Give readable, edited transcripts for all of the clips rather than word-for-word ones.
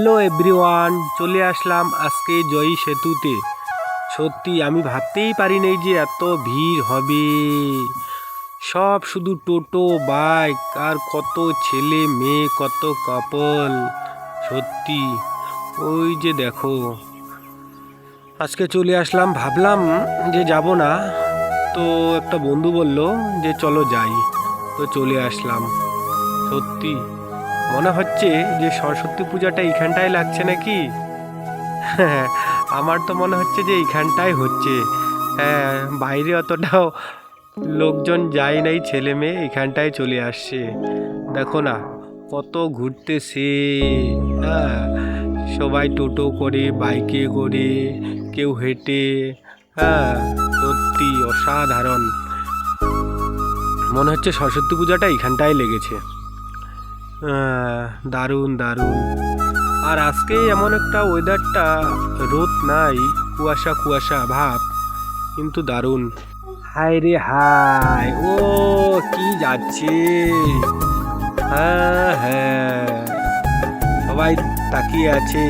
Hello everyone, চলে আসলাম আজকে জয়ী সেতুতে। সত্যি আমি ভাবতেই পারি নাই যে এত ভিড় হবে। সব শুধু টোটো, বাইক আর কত ছেলে মেয়ে, কত কাপল। সত্যি ওই যে দেখো, আজকে চলে আসলাম। ভাবলাম যে যাব না, তো একটা বন্ধু বলল যে চলো যাই, তো চলে আসলাম। সত্যি মনে হচ্ছে যে সরস্বতী পূজাটা এইখানটায় লাগছে নাকি। হ্যাঁ, আমার তো মনে হচ্ছে যে এইখানটাই হচ্ছে। হ্যাঁ, বাইরে অতটাও লোকজন যায় নাই, ছেলে মেয়ে এখানটায় চলে আসছে। দেখো না কত ঘুরতেছে। হ্যাঁ, সবাই টোটো করে, বাইকে করে, কেউ হেঁটে। হ্যাঁ, সত্যি অসাধারণ। মনে হচ্ছে সরস্বতী পূজাটা এখানটায় লেগেছে। দারুণ দারুণ। আর আজকে এমন একটা ওয়েদারটা, রোদ নাই, কুয়াশা কুয়াশা ভাব, কিন্তু দারুণ। হায় রে হায়, ও কি যাচ্ছে। হ্যাঁ হ্যাঁ, সবাই তাকিয়ে আছে।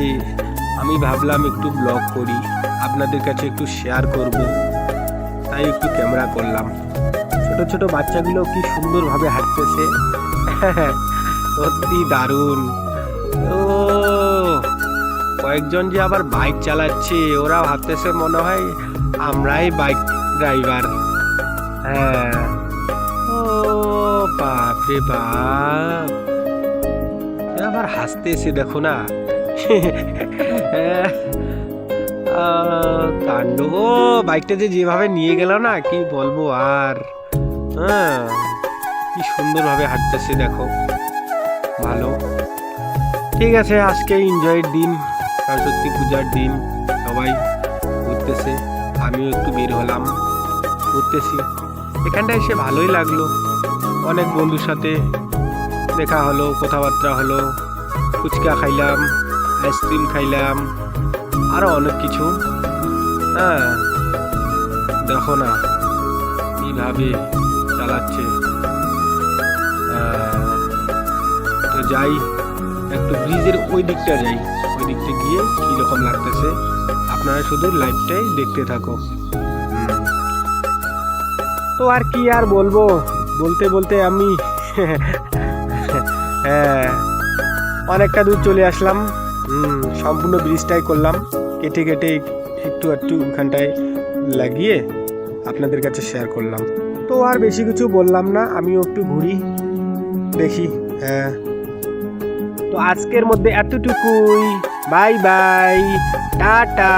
আমি ভাবলাম একটু ব্লগ করি, আপনাদের কাছে একটু শেয়ার করব, তাই একটু ক্যামেরা করলাম। ছোট ছোট বাচ্চাগুলো কি সুন্দরভাবে হাঁটতেছে। সত্যি দারুণ। ও কয়েকজন যে আবার বাইক চালাচ্ছে, ওরা ভাবতেছে মনে হয় আমরাই বাইক ড্রাইভার। হ্যাঁ, ও বাপ রে বাপ, আবার হাসতেছে দেখো না। কাণ্ড। ও বাইকটা যে যেভাবে নিয়ে গেল না, কি বলবো আর। হ্যাঁ, কি সুন্দরভাবে হাঁটতেছে দেখো। ভালো, ঠিক আছে। আজকে এনজয়ের দিন, সরস্বতী পূজার দিন, সবাই ঘুরতেছে, আমিও একটু বের হলাম, ঘুরতেছি। এখানটা এসে ভালোই লাগলো, অনেক বন্ধুর সাথে দেখা হলো, কথাবার্তা হলো, ফুচকা খাইলাম, আইসক্রিম খাইলাম, আরও অনেক কিছু। হ্যাঁ, দেখো না কীভাবে চালাচ্ছে। তো যাই, একটু ব্রিজের ওই দিকটা যাই, ওই দিকটা গিয়ে কীরকম লাগতেছে আপনারা শুধু লাইভটাই দেখতে থাকো। তো আর কি আর বলবো, বলতে বলতে আমি হ্যাঁ অনেকটা দূর চলে আসলাম। সম্পূর্ণ ব্রিজটাই করলাম, কেটে কেটে একটু একটু ওখানটায় লাগিয়ে আপনাদের কাছে শেয়ার করলাম। তো আর বেশি কিছু বললাম না, আমিও একটু ঘুরি দেখি। হ্যাঁ, তো আজকের মধ্যে এতটুকুই। Bye bye, tata.